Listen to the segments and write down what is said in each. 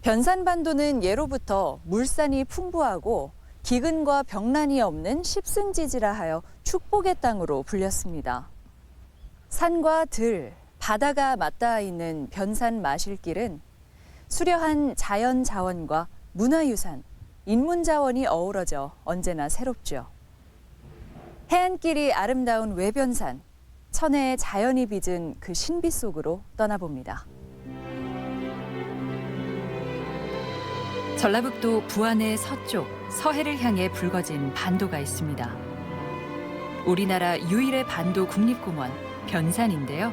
변산반도는 예로부터 물산이 풍부하고 기근과 병난이 없는 십승지지라 하여 축복의 땅으로 불렸습니다. 산과 들, 바다가 맞닿아 있는 변산 마실길은 수려한 자연 자원과 문화유산, 인문 자원이 어우러져 언제나 새롭죠. 해안길이 아름다운 외변산, 천혜의 자연이 빚은 그 신비 속으로 떠나봅니다. 전라북도 부안의 서쪽, 서해를 향해 붉어진 반도가 있습니다. 우리나라 유일의 반도 국립공원, 변산인데요.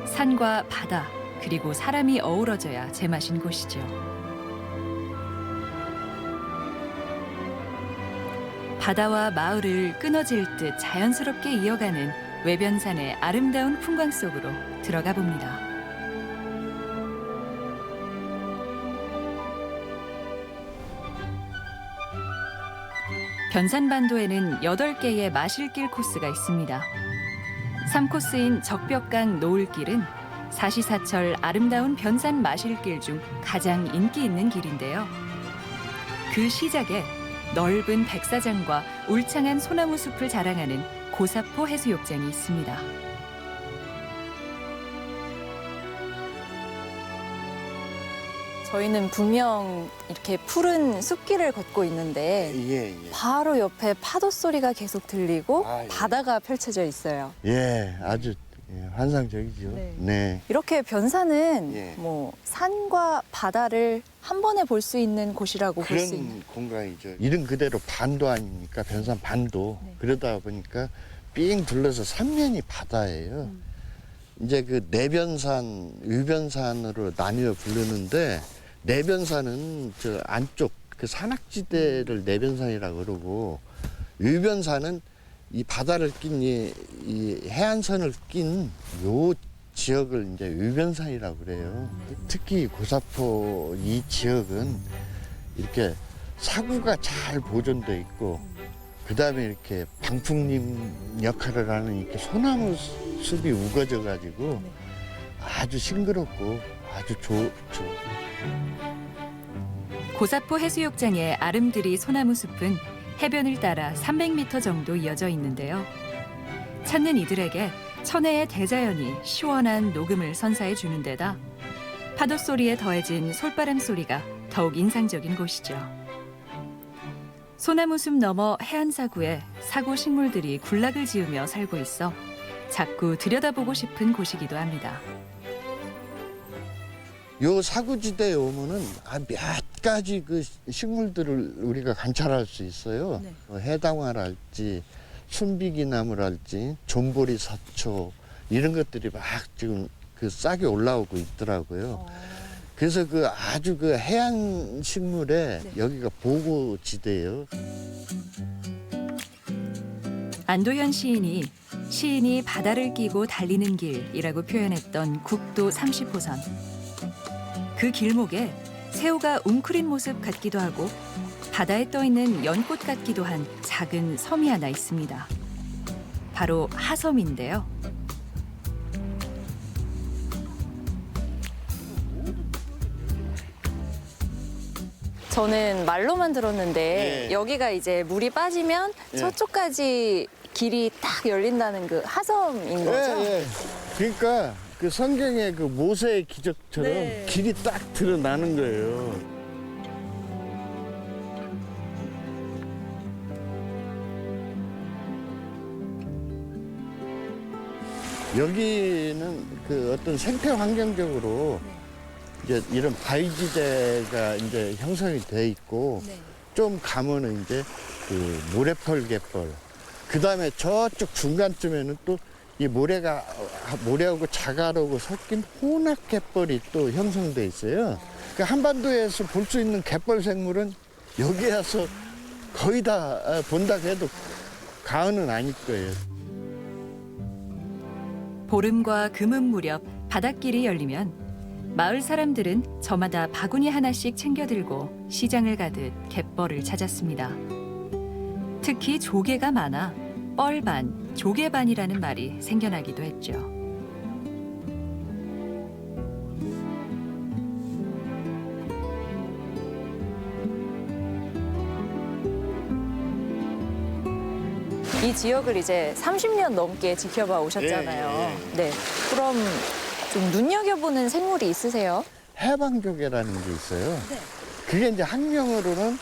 산과 바다, 그리고 사람이 어우러져야 제맛인 곳이죠. 바다와 마을을 끊어질 듯 자연스럽게 이어가는 외변산의 아름다운 풍광 속으로 들어가 봅니다. 변산반도에는 8개의 마실길 코스가 있습니다. 3코스인 적벽강 노을길은 사시사철 아름다운 변산 마실길 중 가장 인기 있는 길인데요. 그 시작에 넓은 백사장과 울창한 소나무 숲을 자랑하는 고사포 해수욕장이 있습니다. 저희는 분명 이렇게 푸른 숲길을 걷고 있는데 예. 바로 옆에 파도 소리가 계속 들리고 아, 예. 바다가 펼쳐져 있어요. 예, 아주 환상적이죠. 네. 네. 이렇게 변산은 예. 뭐 산과 바다를 한 번에 볼 수 있는 곳이라고 볼 수 있는. 그런 공간이죠. 이름 그대로 반도 아닙니까? 변산 반도. 네. 그러다 보니까 삥 둘러서 삼면이 바다예요. 이제 그 내변산, 위변산으로 나뉘어 부르는데 내변산은 저 안쪽 그 산악지대를 내변산이라고 그러고 위변산은 이 바다를 낀 이 해안선을 낀 요 지역을 이제 위변산이라고 그래요. 특히 고사포 이 지역은 이렇게 사구가 잘 보존돼 있고 그다음에 이렇게 방풍림 역할을 하는 이렇게 소나무 숲이 우거져 가지고 아주 싱그럽고 아주 좋죠. 고사포 해수욕장의 아름드리 소나무 숲은 해변을 따라 300m 정도 이어져 있는데요. 찾는 이들에게 천혜의 대자연이 시원한 녹음을 선사해 주는 데다 파도 소리에 더해진 솔바람 소리가 더욱 인상적인 곳이죠. 소나무 숲 너머 해안사구에 사구 식물들이 군락을 지으며 살고 있어 자꾸 들여다보고 싶은 곳이기도 합니다. 요 사구지대에 오면은 몇 가지 그 식물들을 우리가 관찰할 수 있어요. 네. 해당화랄지 순비기나무랄지 존보리 사초 이런 것들이 막 지금 그 싹이 올라오고 있더라고요. 그래서 그 아주 그 해안 식물에 여기가 보고지대예요. 안도현 시인이 바다를 끼고 달리는 길이라고 표현했던 국도 30호선. 그 길목에 새우가 웅크린 모습 같기도 하고 바다에 떠 있는 연꽃 같기도 한 작은 섬이 하나 있습니다. 바로 하섬인데요. 저는 말로만 들었는데 네. 여기가 이제 물이 빠지면 네. 저쪽까지 길이 딱 열린다는 그 하섬인 거죠? 예. 그러니까 그 성경의 그 모세의 기적처럼 네. 길이 딱 드러나는 거예요. 여기는 그 어떤 생태 환경적으로 이제 이런 바위지대가 이제 형성이 돼 있고 네. 좀 가면은 이제 그 모래펄 갯벌 그 다음에 저쪽 중간쯤에는 또 이 모래하고 자갈하고 섞인 혼합 갯벌이 또 형성돼 있어요. 그 한반도에서 볼 수 있는 갯벌 생물은 여기 와서 거의 다 본다 해도 과언은 아닐 거예요. 보름과 금음 무렵 바닷길이 열리면 마을 사람들은 저마다 바구니 하나씩 챙겨 들고 시장을 가듯 갯벌을 찾았습니다. 특히 조개가 많아 뻘반, 조개반이라는 말이 생겨나기도 했죠. 이 지역을 이제 30년 넘게 지켜봐 오셨잖아요. 네. 그럼 좀 눈여겨보는 생물이 있으세요? 해방조개라는 게 있어요. 그게 이제 학명으로는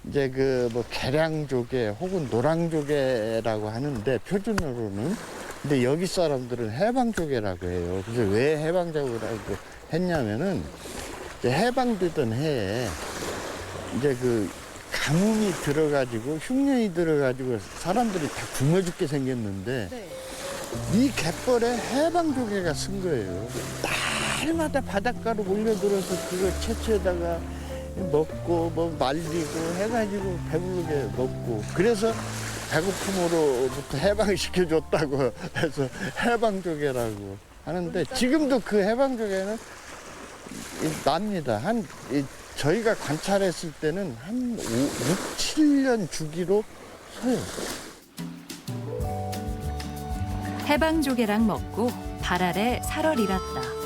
이제 그 뭐 계량조개 혹은 노랑조개라고 하는데 표준어로는 근데 여기 사람들은 해방조개라고 해요. 그래서 왜 해방조개라고 했냐면은 이제 해방되던 해에 이제 그 가뭄이 들어가지고 흉년이 들어가지고 사람들이 다 굶어 죽게 생겼는데 이 갯벌에 해방조개가 쓴 거예요. 날마다 바닷가로 몰려들어서 그거 채취에다가 먹고 뭐 말리고 해가지고 배부르게 먹고 그래서 배고픔으로부터 해방시켜줬다고 해서 해방조개라고 하는데 지금도 그 해방조개는 납니다. 저희가 관찰했을 때는 한 6, 7년 주기로 서요. 해방조개랑 먹고 발 아래 살얼 일었다.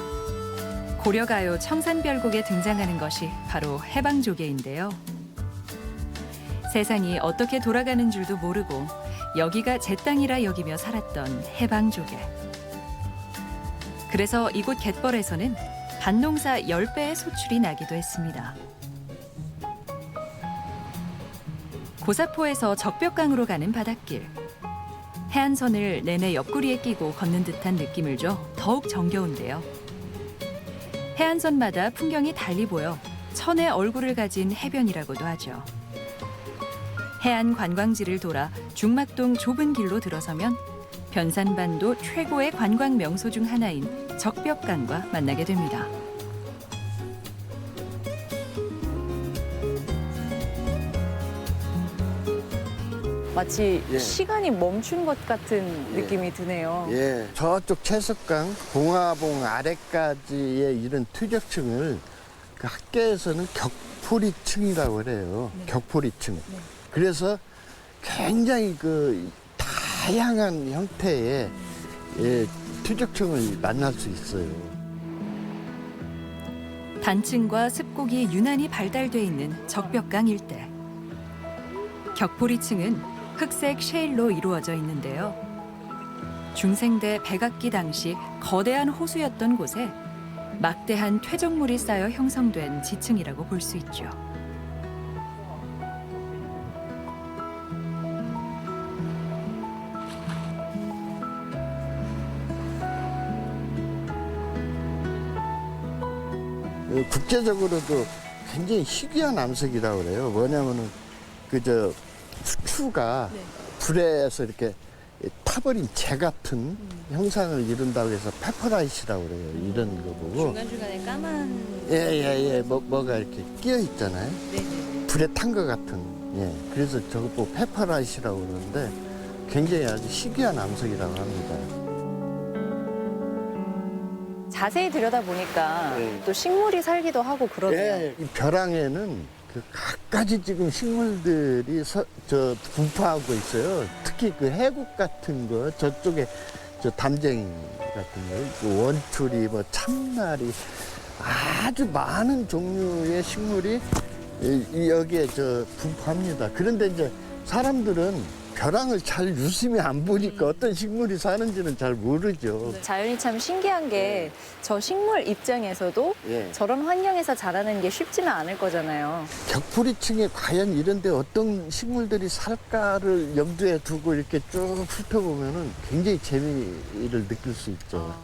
고려가요 청산별곡에 등장하는 것이 바로 해방조개인데요. 세상이 어떻게 돌아가는 줄도 모르고 여기가 제 땅이라 여기며 살았던 해방조개. 그래서 이곳 갯벌에서는 밭농사 10배의 소출이 나기도 했습니다. 고사포에서 적벽강으로 가는 바닷길. 해안선을 내내 옆구리에 끼고 걷는 듯한 느낌을 줘 더욱 정겨운데요. 해안선마다 풍경이 달리 보여 천의 얼굴을 가진 해변이라고도 하죠. 해안 관광지를 돌아 중막동 좁은 길로 들어서면 변산반도 최고의 관광 명소 중 하나인 적벽강과 만나게 됩니다. 마치 예. 시간이 멈춘 것 같은 느낌이 드네요. 예, 저쪽 채석강 봉화봉 아래까지의 이런 퇴적층을 그 학계에서는 격포리층이라고 그래요. 격포리층. 그래서 굉장히 그 다양한 형태의 퇴적층을 만날 수 있어요. 단층과 습곡이 유난히 발달돼 있는 적벽강 일대. 격포리층은 흑색 셰일로 이루어져 있는데요. 중생대 백악기 당시 거대한 호수였던 곳에 막대한 퇴적물이 쌓여 형성된 지층이라고 볼 수 있죠. 국제적으로도 굉장히 희귀한 암석이라고 그래요. 뭐냐면은 그저 수추가 불에서 이렇게 타버린 재 같은 형상을 이룬다고 해서 페퍼라이트라고 그래요. 이런 거 보고. 중간중간에 까만. 예. 뭐가 이렇게 끼어 있잖아요. 불에 탄 것 같은. 예. 그래서 저거 보고 페퍼라이트라고 그러는데 굉장히 아주 희귀한 암석이라고 합니다. 자세히 들여다보니까 네. 또 식물이 살기도 하고 그러네요. 예. 이 벼랑에는 그 각가지 지금 식물들이 분포하고 있어요. 특히 그 해국 같은 거, 저쪽에 저 담쟁이 같은 거, 그 원추리, 뭐 참나리, 아주 많은 종류의 식물이 여기에 분포합니다. 그런데 이제 사람들은 벼랑을 잘 유심히 안 보니까 어떤 식물이 사는지는 잘 모르죠. 자연이 참 신기한 게 저 식물 입장에서도 예. 저런 환경에서 자라는 게 쉽지는 않을 거잖아요. 격포리층에 과연 이런데 어떤 식물들이 살까를 염두에 두고 이렇게 쭉 훑어보면은 굉장히 재미를 느낄 수 있죠.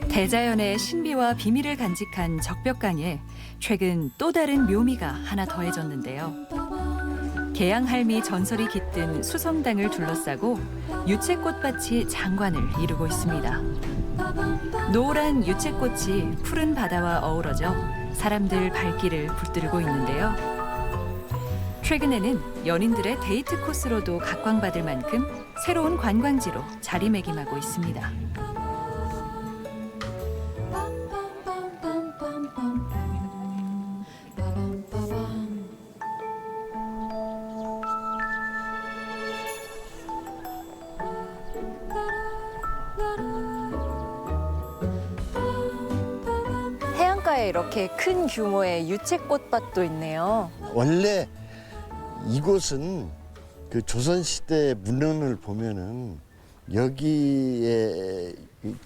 대자연의 신비와 비밀을 간직한 적벽강에 최근 또 다른 묘미가 하나 더해졌는데요. 계양할미 전설이 깃든 수성당을 둘러싸고 유채꽃밭이 장관을 이루고 있습니다. 노란 유채꽃이 푸른 바다와 어우러져 사람들 발길을 붙들고 있는데요. 최근에는 연인들의 데이트 코스로도 각광받을 만큼 새로운 관광지로 자리매김하고 있습니다. 근처에 이렇게 큰 규모의 유채꽃밭도 있네요. 원래 이곳은 그 조선시대 문헌을 보면은 여기에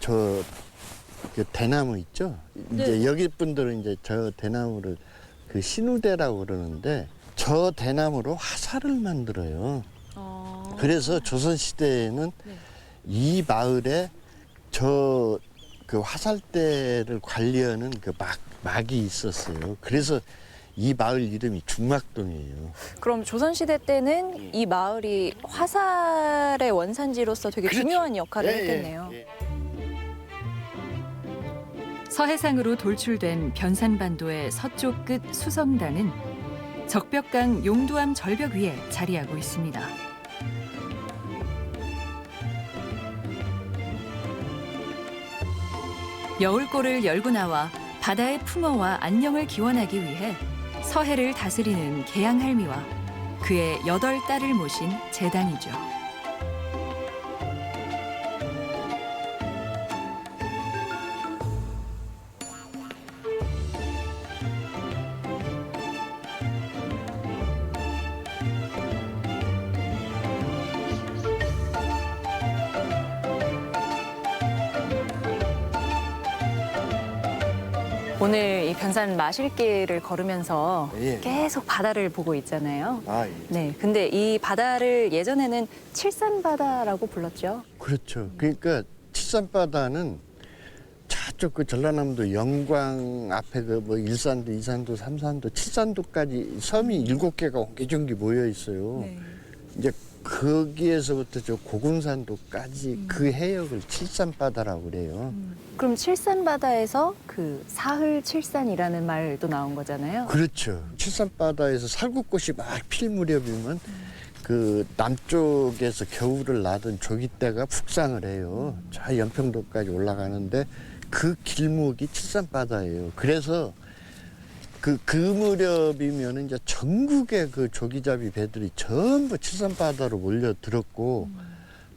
그 대나무 있죠? 이제 여기 분들은 이제 저 대나무를 그 신우대라고 그러는데 저 대나무로 화살을 만들어요. 그래서 조선시대에는 이 마을에 저 그 화살대를 관리하는 그 막이 있었어요. 그래서 이 마을 이름이 중막동이에요. 그럼 조선시대 때는 이 마을이 화살의 원산지로서 되게 그렇죠. 중요한 역할을 했겠네요. 서해상으로 돌출된 변산반도의 서쪽 끝 수성당은 적벽강 용두암 절벽 위에 자리하고 있습니다. 여울골을 열고 나와 바다의 풍어와 안녕을 기원하기 위해 서해를 다스리는 계양할미와 그의 8딸을 모신 제당이죠. 오늘 이 변산 마실길을 걸으면서 예. 계속 바다를 보고 있잖아요. 아, 예. 네, 근데 이 바다를 예전에는 칠산바다라고 불렀죠. 그렇죠. 그러니까 칠산바다는 저쪽 그 전라남도 영광 앞에 그 뭐 일산도, 이산도, 삼산도, 칠산도까지 섬이 7개가 옹기종기 모여 있어요. 이제 거기에서부터 저 고군산도까지 그 해역을 칠산바다라고 그래요. 그럼 칠산바다에서 그 사흘 칠산이라는 말도 나온 거잖아요. 그렇죠. 칠산바다에서 살구꽃이 막 필 무렵이면 그 남쪽에서 겨울을 나던 조기떼가 북상을 해요. 저 연평도까지 올라가는데 그 길목이 칠산바다예요. 그래서 그 무렵이면 이제 전국의 그 조기잡이 배들이 전부 칠산바다로 몰려들었고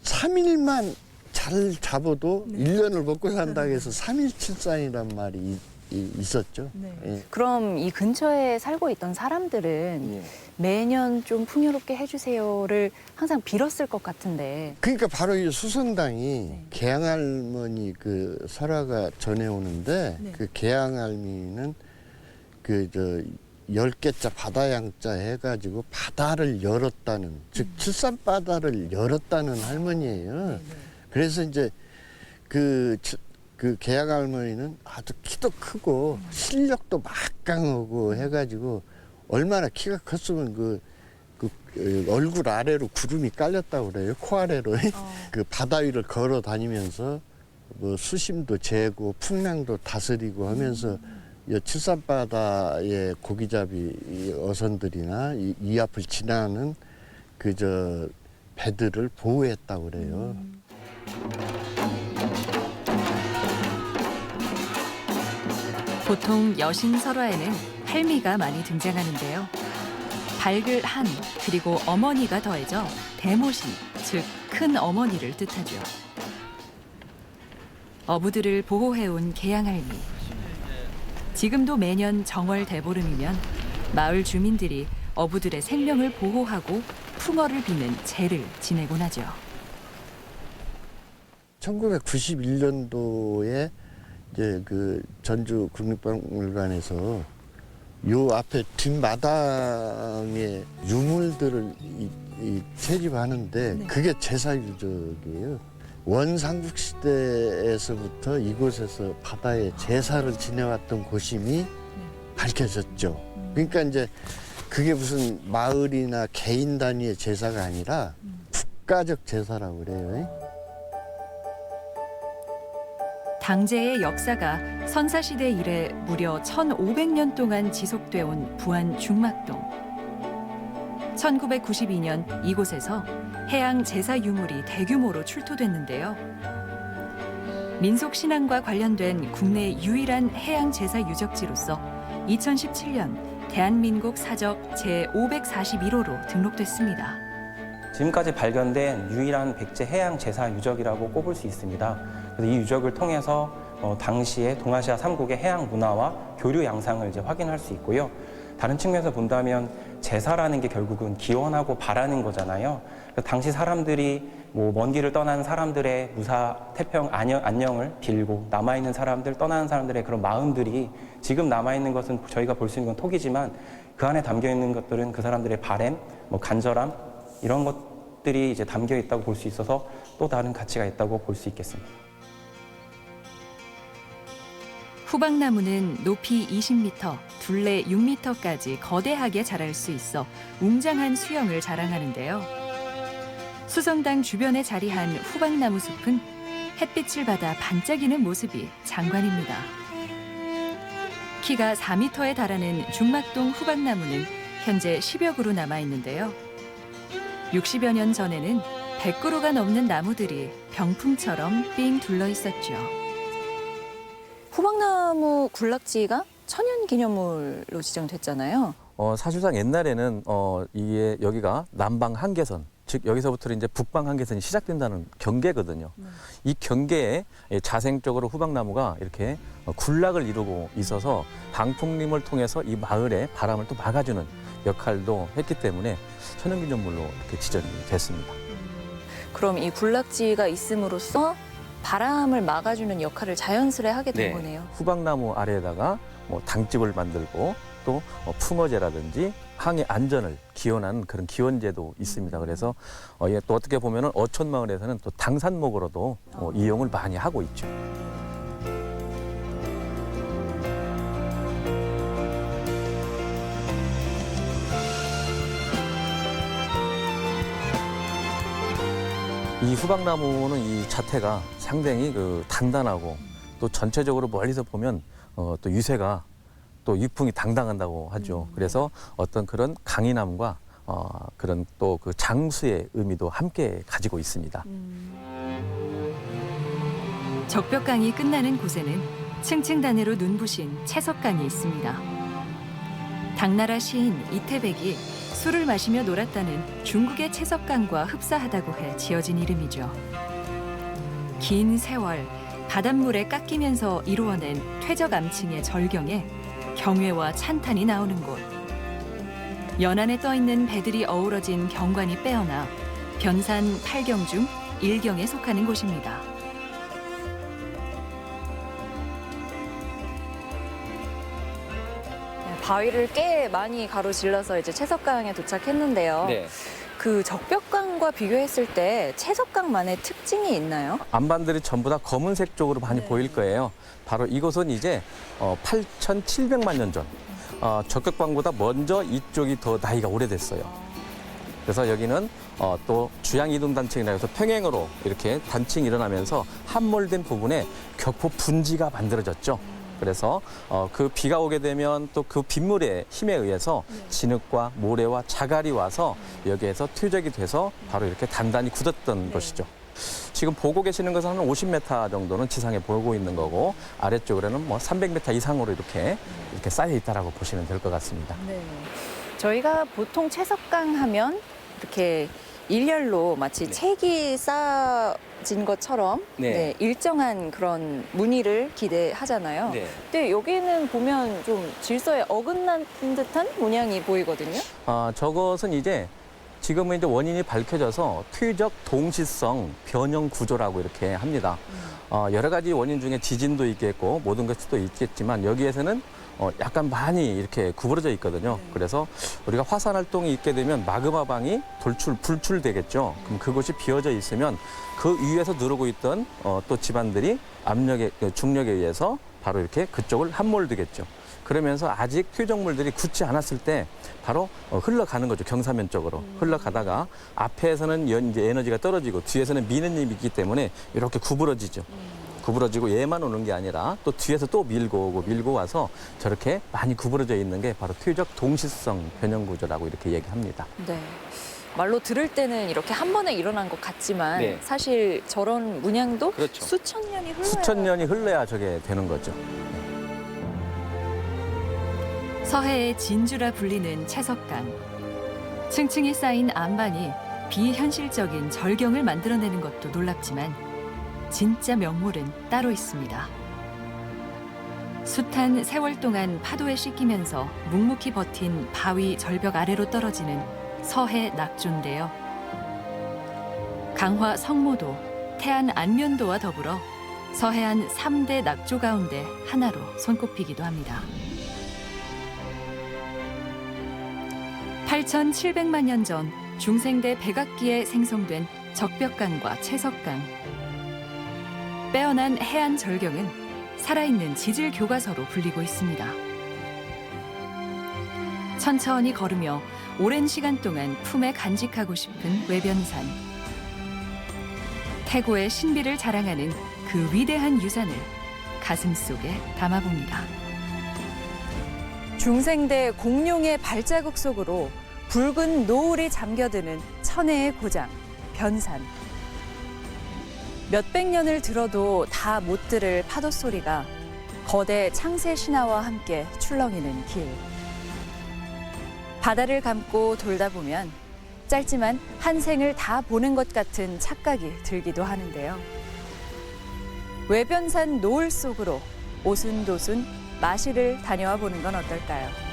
3일만 잘 잡아도 1년을 먹고 산다고 해서 3일칠산이란 말이 있었죠. 예. 그럼 이 근처에 살고 있던 사람들은 예. 매년 좀 풍요롭게 해주세요를 항상 빌었을 것 같은데. 그러니까 바로 이 수성당이 계양할머니 그 설화가 전해오는데 그 계양할머니는 그 10개자 바다양자 해가지고 바다를 열었다는 즉 칠산바다를 열었다는 할머니예요. 그래서 이제 그 계양할머니는 아주 키도 크고 실력도 막강하고 해가지고 얼마나 키가 컸으면 그 얼굴 아래로 구름이 깔렸다고 그래요. 코 아래로. 그 바다 위를 걸어 다니면서 뭐 수심도 재고 풍랑도 다스리고 하면서 이 칠산바다의 고기잡이 어선들이나 이 앞을 지나는 그 배들을 보호했다고 그래요. 보통 여신 설화에는 할미가 많이 등장하는데요. 밝을 한 그리고 어머니가 더해져 대모신, 즉 큰 어머니를 뜻하죠. 어부들을 보호해온 계양할미. 지금도 매년 정월 대보름이면 마을 주민들이 어부들의 생명을 보호하고 풍어를 비는 제를 지내곤 하죠. 1991년도에 이제 그 전주 국립박물관에서 요 앞에 뒷마당에 유물들을 채집하는데 그게 제사유적이에요. 원삼국 시대에서부터 이곳에서 바다에 제사를 지내왔던 곳임이 밝혀졌죠. 그러니까 이제 그게 무슨 마을이나 개인 단위의 제사가 아니라 국가적 제사라고 그래요. 당제의 역사가 선사시대 이래 무려 1500년 동안 지속돼 온 부안 중막동. 1992년 이곳에서 해양 제사 유물이 대규모로 출토됐는데요. 민속 신앙과 관련된 국내 유일한 해양 제사 유적지로서 2017년 대한민국 사적 제541호로 등록됐습니다. 지금까지 발견된 유일한 백제 해양 제사 유적이라고 꼽을 수 있습니다. 그래서 이 유적을 통해서 당시의 동아시아 3국의 해양 문화와 교류 양상을 이제 확인할 수 있고요. 다른 측면에서 본다면 제사라는 게 결국은 기원하고 바라는 거잖아요. 그래서 당시 사람들이 뭐 먼 길을 떠나는 사람들의 무사 태평 안녕을 빌고 남아있는 사람들, 떠나는 사람들의 그런 마음들이 지금 남아있는 것은 저희가 볼 수 있는 건 톡이지만 그 안에 담겨 있는 것들은 그 사람들의 바램, 뭐 간절함 이런 것들이 이제 담겨 있다고 볼 수 있어서 또 다른 가치가 있다고 볼 수 있겠습니다. 후박나무는 높이 20m, 둘레 6m까지 거대하게 자랄 수 있어 웅장한 수영을 자랑하는데요. 수성당 주변에 자리한 후박나무 숲은 햇빛을 받아 반짝이는 모습이 장관입니다. 키가 4m에 달하는 중막동 후박나무는 현재 10여 그루 남아있는데요. 60여 년 전에는 100그루가 넘는 나무들이 병풍처럼 삥 둘러 있었죠. 후박나무 군락지가 천연기념물로 지정됐잖아요. 사실상 옛날에는 이게 여기가 남방 한계선, 즉 여기서부터 이제 북방 한계선이 시작된다는 경계거든요. 이 경계에 자생적으로 후박나무가 이렇게 군락을 이루고 있어서 방풍림을 통해서 이 마을의 바람을 또 막아주는 역할도 했기 때문에 천연기념물로 이렇게 지정이 됐습니다. 그럼 이 군락지가 있음으로써 바람을 막아주는 역할을 자연스레 하게 된 네. 거네요. 후박나무 아래에다가 당집을 만들고 또 풍어제라든지 항해 안전을 기원하는 그런 기원제도 있습니다. 그래서 또 어떻게 보면은 어촌 마을에서는 또 당산목으로도 이용을 많이 하고 있죠. 이 후박나무는 이 자태가 상당히 단단하고 또 전체적으로 멀리서 보면 또 유세가 또 유풍이 당당한다고 하죠. 그래서 어떤 그런 강인함과 그런 또 그 장수의 의미도 함께 가지고 있습니다. 적벽강이 끝나는 곳에는 층층단으로 눈부신 채석강이 있습니다. 당나라 시인 이태백이 술을 마시며 놀았다는 중국의 채석강과 흡사하다고 해 지어진 이름이죠. 긴 세월 바닷물에 깎이면서 이루어낸 퇴적암층의 절경에 경회와 찬탄이 나오는 곳. 연안에 떠있는 배들이 어우러진 경관이 빼어나 변산 8경 중 1경에 속하는 곳입니다. 바위를 꽤 많이 가로질러서 이제 채석강에 도착했는데요. 그 적벽강과 비교했을 때 채석강만의 특징이 있나요? 안반들이 전부 다 검은색 쪽으로 많이 보일 거예요. 바로 이곳은 이제 8,700만 년 전. 적벽강보다 먼저 이쪽이 더 나이가 오래됐어요. 그래서 여기는 또 주양이동단층이라 해서 평행으로 이렇게 단층이 일어나면서 함몰된 부분에 격포 분지가 만들어졌죠. 그래서 그 비가 오게 되면 또 그 빗물의 힘에 의해서 진흙과 모래와 자갈이 와서 여기에서 퇴적이 돼서 바로 이렇게 단단히 굳었던 것이죠. 지금 보고 계시는 것은 한 50m 정도는 지상에 보고 있는 거고 아래쪽으로는 뭐 300m 이상으로 이렇게 쌓여 있다라고 보시면 될 것 같습니다. 저희가 보통 채석강 하면 이렇게 일렬로 마치 책이 쌓아진 것처럼 일정한 그런 무늬를 기대하잖아요. 근데 여기는 보면 좀 질서에 어긋난 듯한 모양이 보이거든요. 저것은 이제 지금은 이제 원인이 밝혀져서 퇴적 동시성 변형 구조라고 이렇게 합니다. 여러 가지 원인 중에 지진도 있겠고 모든 것이 또 있겠지만 여기에서는 약간 많이 이렇게 구부러져 있거든요. 그래서 우리가 화산 활동이 있게 되면 마그마방이 불출되겠죠. 그럼 그곳이 비어져 있으면 그 위에서 누르고 있던 또 집안들이 중력에 의해서 바로 이렇게 그쪽을 함몰되겠죠. 그러면서 아직 퇴적물들이 굳지 않았을 때 바로 흘러가는 거죠. 경사면 쪽으로 흘러가다가 앞에서는 이제 에너지가 떨어지고 뒤에서는 미는 힘이 있기 때문에 이렇게 구부러지죠. 구부러지고 얘만 오는 게 아니라 또 뒤에서 또 밀고 와서 저렇게 많이 구부러져 있는 게 바로 퇴적 동시성 변형 구조라고 이렇게 얘기합니다. 네. 말로 들을 때는 이렇게 한 번에 일어난 것 같지만 사실 저런 문양도 수천 년이 흘러야 저게 되는 거죠. 서해의 진주라 불리는 채석강. 층층이 쌓인 안반이 비현실적인 절경을 만들어내는 것도 놀랍지만 진짜 명물은 따로 있습니다. 숱한 세월 동안 파도에 씻기면서 묵묵히 버틴 바위 절벽 아래로 떨어지는 서해 낙조인데요. 강화 성모도, 태안 안면도와 더불어 서해안 3대 낙조 가운데 하나로 손꼽히기도 합니다. 8,700만 년 전 중생대 백악기에 생성된 적벽강과 채석강. 빼어난 해안 절경은 살아있는 지질 교과서로 불리고 있습니다. 천천히 걸으며 오랜 시간 동안 품에 간직하고 싶은 외변산. 태고의 신비를 자랑하는 그 위대한 유산을 가슴속에 담아봅니다. 중생대 공룡의 발자국 속으로 붉은 노을이 잠겨드는 천혜의 고장, 변산. 몇백 년을 들어도 다 못 들을 파도 소리가 거대 창세 신화와 함께 출렁이는 길. 바다를 감고 돌다 보면 짧지만 한 생을 다 보는 것 같은 착각이 들기도 하는데요. 외변산 노을 속으로 오순도순 마시를 다녀와 보는 건 어떨까요?